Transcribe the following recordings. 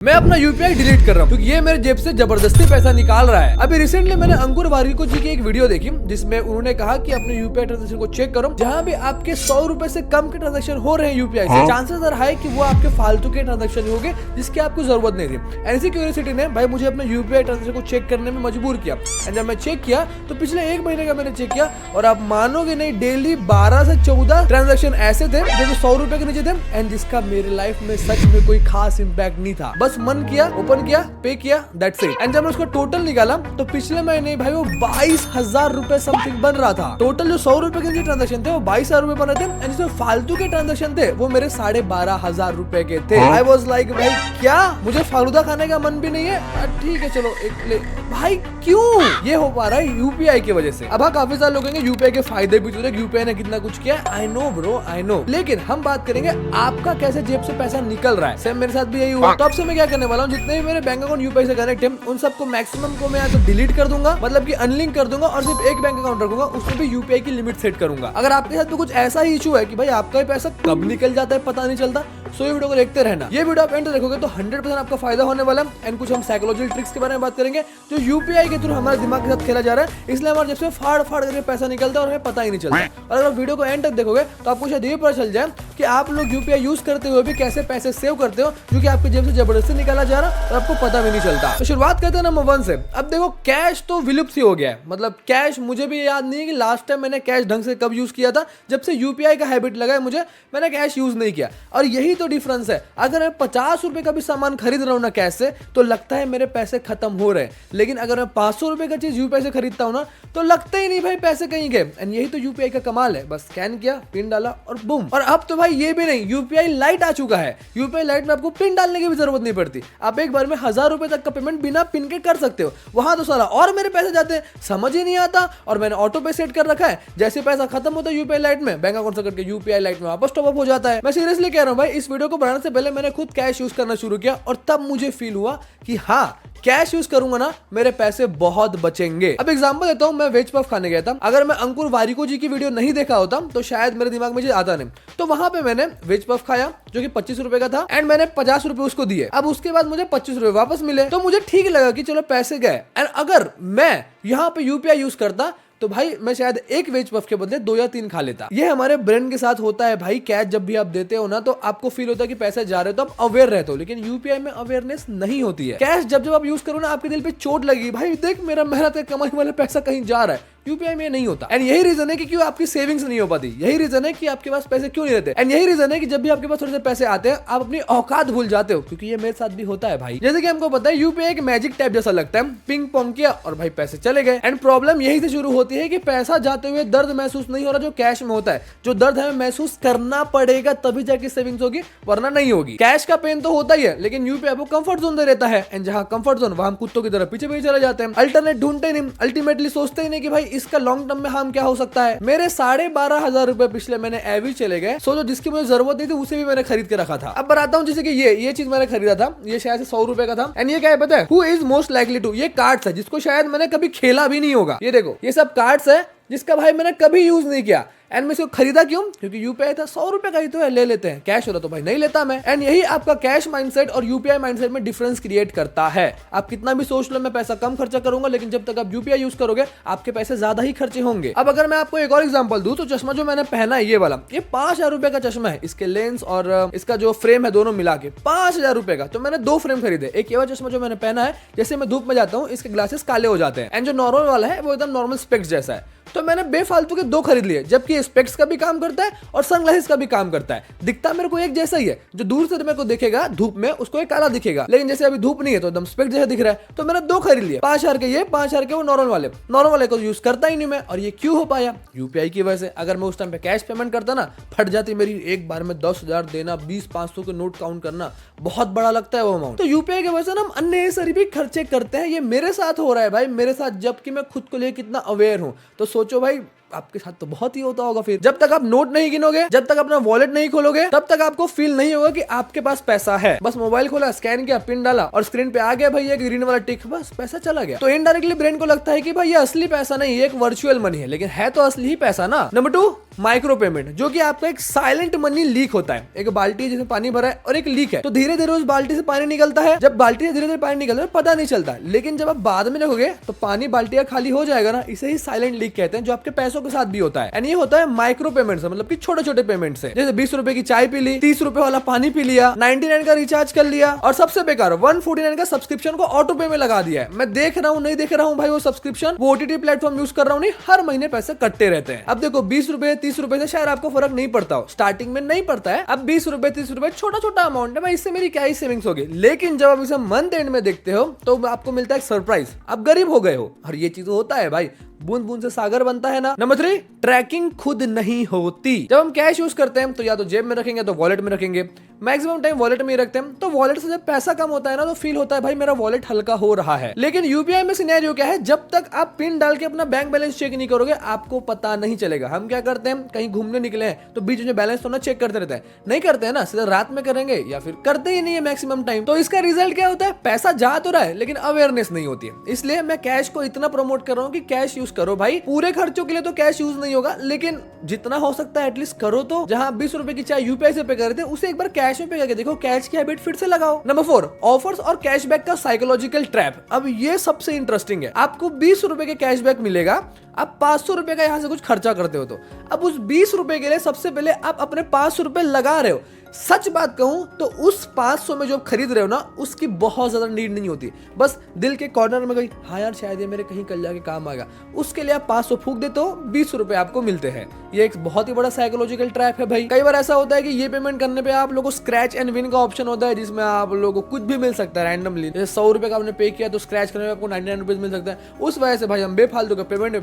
मैं अपना UPI delete कर रहा हूँ क्योंकि ये मेरे जेब से जबरदस्ती पैसा निकाल रहा है। अभी रिसेंटली मैंने अंकुर वारिको जी की एक वीडियो देखी जिसमें उन्होंने कहा कि अपने यूपीआई ट्रांजेक्शन को चेक करो, जहाँ भी आपके 100 रुपए से कम के ट्रांजेक्शन हो रहे हैं यूपीआई से, चांसेस आर हाई कि वो आपके फालतू के ट्रांजेक्शन होंगे जिसकी आपको जरूरत नहीं थी। ऐसी क्यूरियोसिटी ने भाई मुझे अपने यूपीआई ट्रांजेक्शन को चेक करने में मजबूर किया। एंड जब मैं चेक किया तो पिछले 1 महीने का मैंने चेक किया और आप मानोगे नहीं, डेली 12 से 14 ट्रांजेक्शन ऐसे थे जो 100 रुपए के नीचे थे एंड जिसका मेरे लाइफ में सच में कोई खास इंपैक्ट नहीं था। बस मन किया, ओपन किया, पे किया, दैट्स इट। एंड जब मैं उसका टोटल निकाला तो पिछले महीने भाई वो 22,000 रुपए समथिंग बन रहा था। टोटल जो 100 रुपए के ट्रांजेक्शन थे वो 22,000 रुपए बन रहे थे एंड जिसमें फालतू के ट्रांजेक्शन थे वो मेरे 12,500 रुपए के थे। आई वॉज लाइक भाई क्या मुझे फालूदा खाने का मन भी नहीं है, ठीक है चलो एक ले। भाई क्यों ये हो पा रहा है? यूपीआई की वजह से। अब काफी सारे लोग कहेंगे यूपीआई के फायदे भी तो यूपीआई ने कितना कुछ किया। I know bro, I know, लेकिन हम बात करेंगे आपका कैसे जेब से पैसा निकल रहा है। सेम मेरे साथ भी यही हुआ। तो अब से मैं क्या करने वाला हूँ, जितने भी मेरे बैंक अकाउंट यूपीआई से कनेक्ट है उन सबको मैक्सिमम को मैं या तो डिलीट कर दूंगा, मतलब कि अनलिंक कर दूंगा और सिर्फ एक बैंक अकाउंट रखूंगा, उसमें भी यूपीआई की लिमिट सेट करूंगा। अगर आपके साथ भी कुछ ऐसा ही इशू है कि भाई आपका पैसा कब निकल जाता है पता नहीं चलता, सो ये वीडियो को देखते रहना। ये वीडियो आप एंड तक देखोगे तो 100% आपका फायदा होने वाला है। एंड कुछ हम साइकोलॉजिकल ट्रिक्स के बारे में बात करेंगे जो यूपीआई के थ्रू हमारे दिमाग के साथ खेला जा रहा है, इसलिए हमारे जेब से फाड़ फाड़ करके पैसा निकलता है और हमें पता ही नहीं चलता। और अगर आप वीडियो को एंड तक देखोगे तो आपको शायद ये पता चल जाए कि आप लोग यूपीआई यूज करते हुए भी कैसे पैसे सेव करते हो जो कि आपके जेब से जबरदस्ती निकाला जा रहा है और आपको पता भी नहीं चलता। तो शुरुआत करते हैं नंबर 1 से। अब देखो कैश तो विलुप्त ही हो गया है, मतलब कैश मुझे भी याद नहीं है कि लास्ट टाइम मैंने कैश ढंग से कब यूज किया था। जब से यूपीआई का हैबिट लगा है मुझे, मैंने कैश यूज नहीं किया। और यही तो डिफरेंस है। अगर मैं 50 रुपए का भी सामान खरीद रहा हूँ ना कैश से, तो लगता है मेरे पैसे खत्म हो रहे हैं, लेकिन अगर मैं 500 रुपए का चीज यूपीआई से खरीदता हूँ ना तो लगता ही नहीं भाई पैसे कहीं गए। एंड यही तो यूपीआई का कमाल है, बस स्कैन किया, पिन डाला और बूम। और अब तो भाई ये भी नहीं, यूपीआई लाइट आ चुका है। यूपीआई लाइट में आपको पिन डालने की भी जरूरत नहीं पड़ती, आप एक बार में 1000 रुपए तक का पेमेंट बिना पिन के कर सकते हो। वहां तो सारा और मेरे पैसे जाते हैं, समझ ही नहीं आता। और मैंने ऑटो पे सेट कर रखा है, जैसे पैसा खत्म होता है यूपीआई लाइट में, बैंक अकाउंट से करके यूपीआई लाइट में वापस टॉप अप हो जाता है। मैं सीरियसली कह रहा हूं भाई, इस वीडियो को बनाने से पहले मैंने खुद कैश यूज करना शुरू किया और तब मुझे फील हुआ कि हाँ कैश यूज करूंगा ना मेरे पैसे बहुत बचेंगे। अब एग्जांपल देता हूं, मैं वेज पफ खाने गया था। अगर मैं अंकुर वारिको जी की वीडियो नहीं देखा होता तो शायद मेरे दिमाग में आता नहीं। तो वहां पे मैंने वेज पफ खाया जो कि 25 रुपए का था एंड मैंने 50 रुपए उसको दिए। अब उसके बाद मुझे 25 रुपए वापस मिले तो मुझे ठीक लगा कि चलो पैसे गए। एंड अगर मैं यहाँ पे यूपीआई यूज करता तो भाई मैं शायद एक वेज पफ के बदले 2 या 3 खा लेता। ये हमारे ब्रेन के साथ होता है भाई। कैश जब भी आप देते हो ना तो आपको फील होता है कि पैसे जा रहे हो तो आप अवेयर रहते हो, लेकिन यूपीआई में अवेयरनेस नहीं होती है। कैश जब जब आप यूज करो ना आपके दिल पे चोट लगी, भाई देख मेरा मेहनत का कमाई वाला पैसा कहीं जा रहा है। यूपीआई में नहीं होता। एंड यही रीजन है कि क्यों आपकी सेविंग्स नहीं हो पाती, यही रीजन है कि आपके पास पैसे क्यों नहीं रहते। एंड यही रीजन है कि जब भी आपके पास थोड़े से पैसे आते हैं आप अपनी औकात भूल जाते हो, क्योंकि ये मेरे साथ भी होता है भाई। जैसे कि हमको पता है यूपीआई एक मैजिक टैप जैसा लगता है, पिंग पोंग किया और भाई पैसे चले गए। एंड प्रॉब्लम यही से शुरू होती है कि पैसा जाते हुए दर्द महसूस नहीं हो रहा जो कैश में होता है। जो दर्द हमें महसूस करना पड़ेगा तभी जाके सेविंग्स होगी, वरना नहीं होगी। कैश का पेन तो होता ही है, लेकिन यूपीआई आपको कंफर्ट जोन दे रहता है। एंड जहां कंफर्ट जोन वहां हम कुत्तों की तरह पीछे पीछे चले जाते हैं, अल्टरनेट ढूंढते नहीं, अल्टीमेटली सोचते ही नहीं कि भाई इसका लॉन्ग टर्म में हम क्या हो सकता है। मेरे 12,500 रुपए पिछले महीने एवी चले गए। सोचो जिसकी मुझे जरूरत नहीं थी उसे भी मैंने खरीद के रखा था। अब बताता हूँ, जैसे कि ये चीज मैंने खरीदा था, ये शायद 100 रुपए का था। एंड ये क्या है पता है, who is most likely to, ये कार्ड्स है जिसको शायद मैंने कभी खेला भी नहीं होगा। ये देखो ये सब कार्ड्स है जिसका भाई मैंने कभी यूज नहीं किया। एंड मैं इसको खरीदा क्यों? क्योंकि यूपीआई था, 100 रुपए का ही तो है, ले लेते हैं। कैश हो रहा तो भाई नहीं लेता मैं। एंड यही आपका कैश माइंडसेट और यूपीआई माइंडसेट में डिफरेंस क्रिएट करता है। आप कितना भी सोच लो मैं पैसा कम खर्चा करूंगा, लेकिन जब तक आप यूपीआई यूज करोगे आपके पैसे ज्यादा ही खर्चे होंगे। अब अगर मैं आपको एक और एग्जांपल दूं तो चश्मा जो मैंने पहना है ये वाला, ये 5,000 रुपए का चश्मा है। इसके लेंस और इसका जो फ्रेम है दोनों मिला के 5,000 रुपए का। तो मैंने 2 फ्रेम खरीदे। एक ये वाला चश्मा जो मैंने पहना है, जैसे मैं धूप में जाता हूँ इसके ग्लासेस काले हो जाते हैं। एंड जो नॉर्मल वाला है वो एकदम नॉर्मल स्पेक्स जैसा है। तो मैंने बेफालतू के 2 खरीद लिए, जबकि स्पेक्स का भी काम करता है और सनग्लासेस का भी काम करता है। दिखता मेरे को एक जैसा ही है। जो दूर से मेरे को दिखेगा धूप में उसको एक काला दिखेगा, लेकिन जैसे अभी धूप नहीं है तो एकदम स्पेक्स जैसा दिख रहा है। तो मैंने 2 खरीद लिए, 5,000 के ये, 5,000 के वो नॉर्मल वाले को यूज करता ही नहीं मैं। और ये क्यों हो पाया? यूपीआई की वजह से। अगर मैं उस टाइम पे कैश पेमेंट करता ना, फट जाती मेरी एक बार में 10,000 देना, 20-500 के नोट काउंट करना बहुत बड़ा लगता है वो अमाउंट। तो यूपीआई की वजह से ना हम अननेसेसरी भी खर्चे करते हैं। ये मेरे साथ हो रहा है भाई, मेरे साथ, जबकि मैं खुद को लेकर कितना अवेयर हूं। तो सोचो भाई आपके साथ तो बहुत ही होता होगा। फिर जब तक आप नोट नहीं गिनोगे, जब तक अपना वॉलेट नहीं खोलोगे, तब तक आपको फील नहीं होगा कि आपके पास पैसा है। बस मोबाइल खोला, स्कैन किया, पिन डाला और स्क्रीन पे आ गया भाई एक ग्रीन वाला टिक, बस पैसा चला गया। तो इनडायरेक्टली ब्रेन को लगता है कि भाई ये असली पैसा नहीं, ये एक वर्चुअल मनी है, लेकिन है तो असली ही पैसा ना। नंबर 2, माइक्रो पेमेंट, जो कि आपका एक साइलेंट मनी लीक होता है। एक बाल्टी जिसमें पानी भरा है और एक लीक है, तो धीरे धीरे उस बाल्टी से पानी निकलता है। जब बाल्टी से धीरे धीरे पानी निकलता है पता नहीं चलता, लेकिन जब आप बाद में देखोगे तो पानी बाल्टी खाली हो जाएगा ना। इसे ही साइलेंट लीक कहते हैं, जो आपके पैसों के साथ भी होता है। एंड ये होता है माइक्रो पेमेंट से, मतलब कि छोटे छोटे पेमेंट से। जैसे 20 रुपए की चाय पी ली, 30 रुपए वाला पानी पी लिया, 99 का रिचार्ज कर लिया, और सबसे बेकार 149 का सब्सक्रिप्शन को ऑटो पे में लगा दिया है। मैं देख रहा हूँ नहीं देख रहा हूँ भाई वो सब्सक्रिप्शन, वो ओटीटी प्लेटफॉर्म यूज कर रहा हूँ नहीं, हर महीने पैसे कटते रहते हैं। अब देखो 20 रुपए 30 रुपए से शायद आपको फर्क नहीं पड़ता हो, स्टार्टिंग में नहीं पड़ता है। अब 20 रुपए 30 रुपए छोटा छोटा अमाउंट है भाई, इससे मेरी क्या ही सेविंग्स होगी। लेकिन जब आप इसे मंथ एंड में देखते हो तो आपको मिलता है सरप्राइज, आप गरीब हो गए हो। और ये चीज होता है भाई, बूंद बूंद से सागर बनता है ना। नंबर 3, ट्रैकिंग खुद नहीं होती। जब हम कैश यूज करते हैं तो या तो जेब में रखेंगे तो वॉलेट में रखेंगे, मैक्सिमम टाइम वॉलेट में ही रखते हैं। तो वॉलेट से जब पैसा कम होता है ना तो फील होता है भाई मेरा वॉलेट हल्का हो रहा है। लेकिन यूपीआई में सिनेरियो क्या है, जब तक आप पिन डाल के अपना बैंक बैलेंस चेक नहीं करोगे आपको पता नहीं चलेगा। हम क्या करते हैं, कहीं घूमने निकले हैं तो बीच में बैलेंस तो ना चेक करते रहते हैं, नहीं करते हैं ना, सीधा रात में करेंगे या फिर करते ही नहीं है मैक्सिमम टाइम। तो इसका रिजल्ट क्या होता है, पैसा जा तो रहा है लेकिन अवेयरनेस नहीं होती है। इसलिए मैं कैश को इतना प्रमोट कर रहा हूँ कि कैश यूज करो भाई। पूरे खर्चों के लिए तो कैश यूज नहीं होगा, लेकिन जितना हो सकता है एटलीस्ट करो। तो जहां 20 रुपए की चाय यूपीआई से पे कर रहे थे उसे एक बार कैश में पे करके देखो, कैश की हैबिट फिर से लगाओ। नंबर 4, ऑफर्स और कैशबैक का साइकोलॉजिकल ट्रैप। अब ये सबसे इंटरेस्टिंग है। आपको 20 रुपए के कैशबैक मिलेगा, आप 500 रुपए का यहां से कुछ खर्चा करते हो, तो अब उस 20 रुपए के लिए सबसे पहले आप अपने 500 रुपए लगा रहे हो। सच बात कहूं तो उस 500 में जो आप खरीद रहे हो ना उसकी बहुत ज्यादा नीड नहीं होती, बस दिल के कॉर्नर में गई हाँ यार शायद ये मेरे कहीं कल जाके काम आएगा, उसके लिए आप 500 फूक देते हो, 20 रुपए आपको मिलते हैं। ये एक बहुत ही बड़ा साइकोलॉजिकल ट्रैप है भाई। कई बार ऐसा होता है कि ये पेमेंट करने पे आप लोगों को स्क्रैच एंड विन का ऑप्शन होता है, जिसमें आप लोगों को कुछ भी मिल सकता है रैंडमली। जैसे 100 रुपए का आपने पे किया तो स्क्रैच करने में आपको 99 रुपीज मिल सकता है। उस वजह से भाई हम बेफालतू का पेमेंट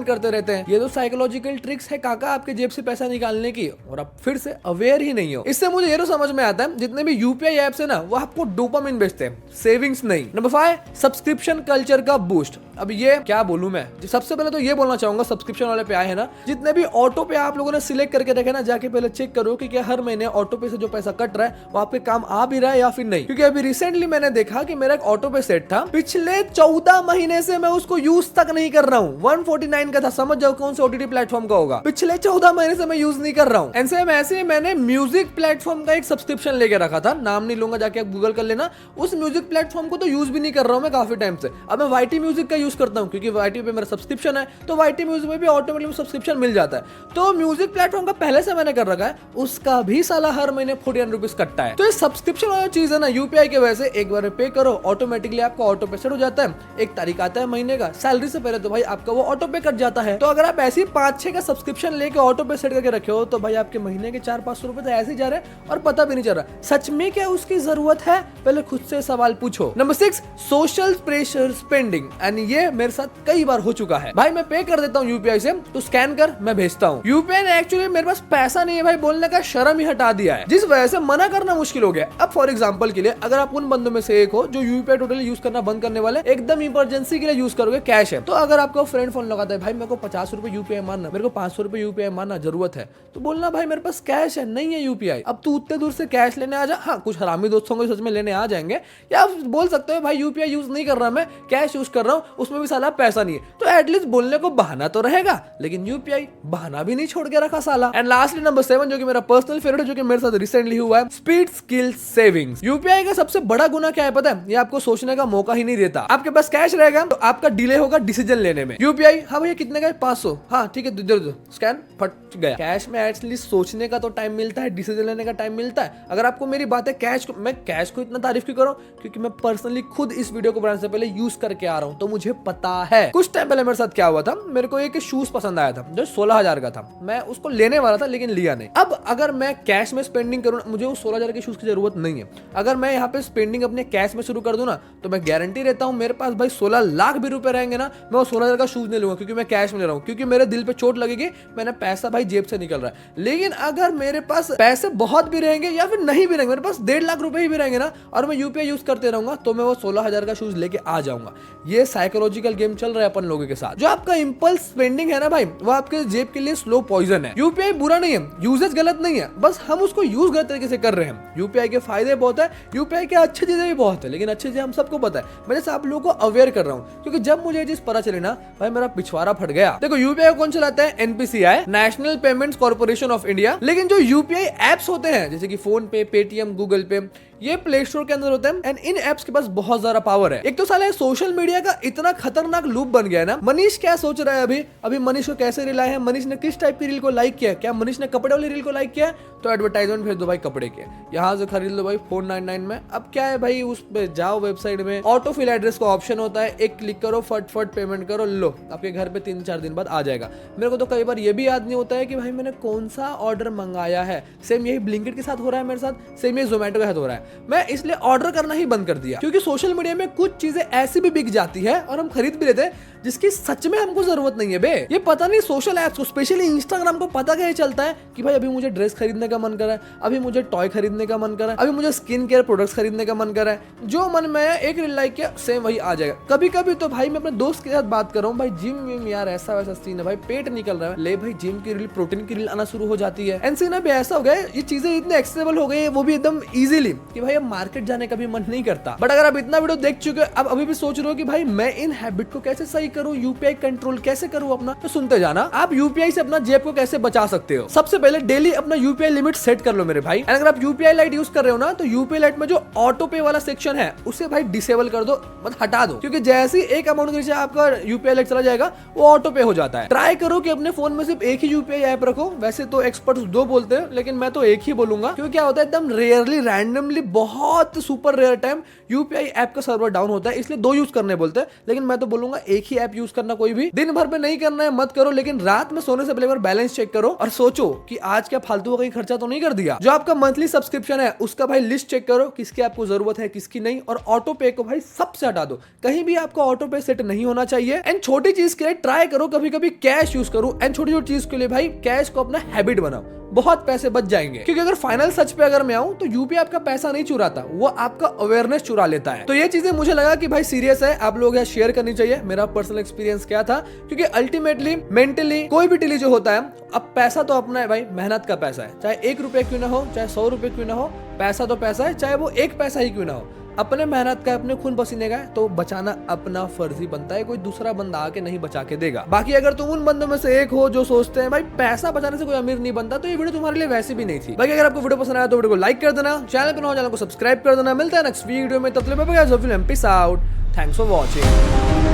करते रहते हैं। ये तो साइकोलॉजिकल ट्रिक्स है काका आपके जेब से पैसा निकालने की, और आप फिर से अवेयर ही नहीं हो। इससे मुझे ये तो समझ में आता है जितने भी यूपीआई ऐप्स है ना वो आपको डोपामिन बेचते हैं, सेविंग्स नहीं। नंबर 5, सब्सक्रिप्शन कल्चर का बूस्ट। अब ये क्या बोलूं मैं, सबसे पहले तो ये बोलना चाहूंगा सब्सक्रिप्शन वाले पे आए हैं ना, जितने भी ऑटो पे आप लोगों ने सिलेक्ट करके रखे ना, जाके पहले चेक करो कि क्या हर महीने ऑटो पे से जो पैसा कट रहा है वो आपके काम आ भी रहा है या फिर नहीं। क्योंकि अभी रिसेंटली मैंने देखा कि मेरा एक ऑटो पे सेट था, पिछले 14 महीने से मैं उसको यूज तक नहीं कर रहा हूँ। 149 का था, समझ जाओ कौन सा ओटीटी प्लेटफॉर्म का होगा, पिछले 14 महीने से मैं यूज नहीं कर रहा हूँ। एंड सेम ऐसे मैंने म्यूजिक प्लेटफॉर्म का एक सब्सक्रिप्शन लेके रखा था, नाम नहीं लूंगा, जाके आप गूगल कर लेना। उस म्यूजिक प्लेटफॉर्म को तो यूज भी नहीं कर रहा हूं मैं काफी टाइम से। अब मैं वाईटी म्यूजिक का यूज करता हूं क्योंकि वाईटी पे मेरा सब्सक्रिप्शन है, तो वाईटी म्यूजिक में भी ऑटोमेटिकली सब्सक्रिप्शन मिल जाता है। तो म्यूजिक प्लेटफॉर्म का पहले से मैंने कर रखा है, उसका भी साला हर महीने 49 रुपीज कटता है। तो ये सब्सक्रिप्शन वाला चीज है ना यूपीआई की वजह से, एक बार पे करो ऑटोमेटिकली आपका ऑटो पे सेट हो जाता है। एक तारीख आता है महीने का, सैलरी से पहले तो भाई आपका वो ऑटो पे कट जाता है। तो अगर आप ऐसे 5-6 का सब्सक्रिप्शन लेके ऑटो पे सेट करके रखे हो तो भाई आपके महीने के 400-500 रुपए तो ऐसे ही जा रहे हैं और पता भी नहीं चल रहा सच में क्या उसकी जरूरत है। पहले खुद से सवाल पूछो। Number 6, social pressure spending. And ये मेरे साथ कई बार हो चुका है भाई। मैं पे कर देता हूँ यूपीआई से, तो स्कैन कर मैं भेजता हूँ। यूपीआई ने एक्चुअली मेरे पास पैसा नहीं है भाई बोलने का शर्म ही हटा दिया है, जिस वजह से मना करना मुश्किल हो गया। अब फॉर एग्जांपल के लिए अगर आप उन बंदों में से एक हो जो यूपीआई टोटली यूज करना बंद करने वाले, एकदम इमरजेंसी के लिए यूज करोगे कैश है, तो अगर आपको फ्रेंड फोन लगाता है भाई मेरे को 50 रुपए यूपीआई मारना, मेरे को 500 रुपए यूपीआई मारना जरूरत है, तो बोलना भाई मेरे पास कैश है नहीं है यूपीआई। अब तू उतने दूर से कैश लेने आ जा, हाँ कुछ हरामी दोस्तों को सच में लेने आ जाएंगे, या आप बोल सकते हो भाई यूपीआई यूज नहीं कर रहा मैं, कैश यूज कर रहा हूँ, उसमें भी साला पैसा नहीं है। तो एटलीस्ट बोलने को बहाना तो रहेगा, लेकिन यूपीआई बहाना भी नहीं छोड़ के रखा साला। एंड लास्टली नंबर 7 जो कि मेरा पर्सनल फेवरेट है, जो कि मेरे साथ रिसेंटली हुआ है, स्पीड स्किल सेविंग्स। यूपीआई का सबसे बड़ा गुना क्या है पता है, ये आपको सोचने का मौका ही नहीं देता। आपके पास कैश रहेगा तो आपका डिले होगा डिसीजन लेने में। यूपीआई हाँ भैया कितने का है 500, हाँ ठीक है दे दो, स्कैन फट गया। कैश में एटलीस्ट सोचने का तो टाइम मिलता है, डिसीजन लेने का टाइम मिलता है। अगर आपको मेरी बात है कैश को, मैं कैश को इतना तारीफ क्यों करूं, क्योंकि मैं पर्सनली खुद इस वीडियो को बनाने से पहले यूज करके आ रहा हूं, तो मुझे पता है। कुछ टाइम पहले मेरे साथ क्या हुआ था, मेरे को एक शूज पसंद आया था जो 16,000 का था, मैं उसको लेने वाला था लेकिन लिया नहीं। अब अगर मैं कैश में स्पेंडिंग करूं, मुझे उस 16,000 के शूज की जरूरत नहीं है, अगर मैं यहाँ पे स्पेंडिंग अपने कैश में शुरू कर दूं ना, तो मैं गारंटी रहता हूं मेरे पास भाई 16 लाख भी रुपए रहेंगे ना, मैं वो 16,000 का शूज नहीं लूंगा, क्योंकि मैं कैश में ले रहा हूं, क्योंकि मेरे दिल पे चोट लगेगी, मैंने पैसा भाई जेब से निकल रहा है। लेकिन अगर मेरे पास पैसे बहुत भी रहेंगे या फिर नहीं भी रहेंगे, मेरे पास 1.5 लाख रुपए ही भी रहेंगे ना, और मैं यूपीआई यूज करते रहूंगा, तो मैं वो 16,000 का शूज लेके आ जाऊंगा। ये साइकोलॉजिकल गेम चल रहा है अपन लोगों के साथ। जो आपका इंपल्स स्पेंडिंग है ना भाई, वो आपके जेब के लिए स्लो पॉइजन है। यूपीआई बुरा नहीं है, यूजेज गलत नहीं है, बस हम उसको यूज गलत तरीके से कर रहे हैं। यूपीआई के फायदे बहुत है, यूपीआई के अच्छी चीजें भी बहुत है, लेकिन अच्छी चीजें हम सबको पता है। मैं जैसे आप लोगों को अवेयर कर रहा हूँ, क्योंकि जब मुझे ये चीज पता चली ना भाई, मेरा पिछवाड़ा फट गया। देखो यूपीआई कौन चलाता है? NPCI, national payments corporation of India. लेकिन जो यूपीआई एप्स होते हैं जैसे कि फोन पे, पेटीएम, गूगल पे, ये प्ले स्टोर के अंदर होते हैं, एंड इन एप्स के पास बहुत ज्यादा पावर है। एक तो साला सोशल मीडिया का इतना खतरनाक लूप बन गया है ना। मनीष क्या सोच रहा है अभी मनीष को कैसे रील आए हैं, मनीष ने किस टाइप की रील को लाइक किया, क्या मनीष ने कपड़े वाली रील को लाइक किया, तो एडवर्टाइजमेंट भेज दो भाई कपड़े के, यहाँ से खरीद लो भाई 499 में। अब क्या है भाई, उस पे जाओ वेबसाइट में, ऑटो फिल एड्रेस का ऑप्शन होता है, एक क्लिक करो, फट पेमेंट करो, लो आपके घर पे 3-4 दिन बाद आ जाएगा। मेरे को तो कई बार ये भी याद नहीं होता है कि भाई मैंने कौन सा ऑर्डर मंगाया है। सेम यही ब्लिंकिट के साथ हो रहा है मेरे साथ, सेम यही जोमेटो के साथ हो रहा है। मैं इसलिए ऑर्डर करना ही बंद कर दिया, क्योंकि सोशल मीडिया में कुछ चीजें ऐसी भी बिक जाती है और हम खरीद भी लेते हैं जिसकी सच में हमको जरूरत नहीं है बे। ये पता नहीं सोशल एप्स को, स्पेशली इंस्टाग्राम को पता क्या चलता है कि भाई अभी मुझे ड्रेस खरीदने का मन कर रहा है, अभी मुझे टॉय खरीदने का मन कर रहा है, अभी मुझे स्किन केयर प्रोडक्ट्स खरीदने का मन कर रहा है। जो मन में है एक रील लाइक किया, सेम वही आ जाएगा। कभी कभी तो भाई मैं अपने दोस्त के साथ बात कर रहा हूँ, भाई जिम विम यार ऐसा वैसा सीन है, भाई पेट निकल रहा है, ले भाई जिम की रील, प्रोटीन की रील आना शुरू हो जाती है। एंड सीन अभी ऐसा हो गया है, ये चीजें इतने एक्सेसिबल हो गई है, वो भी एकदम इजीली, कि भाई अब मार्केट जाने का भी मन नहीं करता। बट अगर आप इतना वीडियो देख चुके हो, अब अभी भी सोच रहे हो कि भाई मैं इन हैबिट को कैसे सही करूं, यूपीआई कंट्रोल कैसे करूं अपना, तो सुनते जाना। आप यूपीआई से अपना जेब को कैसे बचा सकते हो। सबसे पहले डेली अपना यूपीआई लिमिट सेट कर लो मेरे भाई। अगर आप यूपीआई लाइट यूज कर रहे हो ना, तो यूपीआई लाइट में जो ऑटो पे वाला सेक्शन है उसे भाई डिसेबल कर दो, मतलब हटा दो, क्योंकि जैसे ही एक अमाउंट के नीचे आपका यूपीआई लाइट चला जाएगा वो ऑटो पे हो जाता है। ट्राई करो कि अपने फोन में सिर्फ एक ही यूपीआई ऐप रखो। वैसे तो एक्सपर्ट्स 2 बोलते हैं, लेकिन मैं तो एक ही बोलूंगा, क्योंकि क्या होता है एकदम रेयरली, रैंडमली, बहुत super rare time UPI app का सर्वर डाउन होता है, इसलिए 2 यूज करने बोलते हैं। लेकिन मैं तो बोलूंगा एक ही ऐप यूज करना। कोई भी दिन भर में नहीं करना है मत करो, लेकिन रात में सोने से पहले बार बैलेंस चेक करो और सोचो कि आज क्या फालतू का कहीं खर्चा तो नहीं कर दिया। जो आपका मंथली सब्सक्रिप्शन है उसका भाई लिस्ट चेक करो, किसकी आपको जरूरत है किसकी नहीं, और ऑटो पे को भाई सबसे हटा दो। कहीं भी आपको ऑटो पे सेट नहीं होना चाहिए। एंड छोटी चीज के लिए ट्राई करो कभी कभी कैश यूज करो, एंड छोटी छोटी चीज के लिए भाई कैश को अपना हैबिट बनाओ, बहुत पैसे बच जाएंगे। क्योंकि अगर फाइनल सच पे अगर मैं आऊं तो यूपीआई आपका पैसा नहीं चुराता, वो आपका अवेयरनेस चुरा लेता है। तो ये चीजें मुझे लगा कि भाई सीरियस है, आप लोग यहाँ शेयर करनी चाहिए मेरा पर्सनल एक्सपीरियंस क्या था। क्योंकि अल्टीमेटली मेंटली कोई भी डिले जो होता है, अब पैसा तो अपना है भाई, मेहनत का पैसा है, चाहे 1 रुपए क्यों ना हो, चाहे 100 रुपए क्यों ना हो, पैसा तो पैसा है, चाहे वो 1 पैसा ही क्यों ना हो, अपने मेहनत का, अपने खून पसीने का है, तो बचाना अपना फर्ज ही बनता है, कोई दूसरा बंदा आके नहीं बचा के देगा। बाकी अगर तुम उन बंदों में से एक हो जो सोचते हैं भाई पैसा बचाने से कोई अमीर नहीं बनता, तो ये वीडियो तुम्हारे लिए वैसे भी नहीं थी। बाकी अगर आपको वीडियो पसंद आया तो वीडियो को लाइक कर देना, चैनल पर नए चैनल को सब्सक्राइब कर देना। मिलता है नेक्स्ट वीडियो में, तब तक peace out, thanks for watching.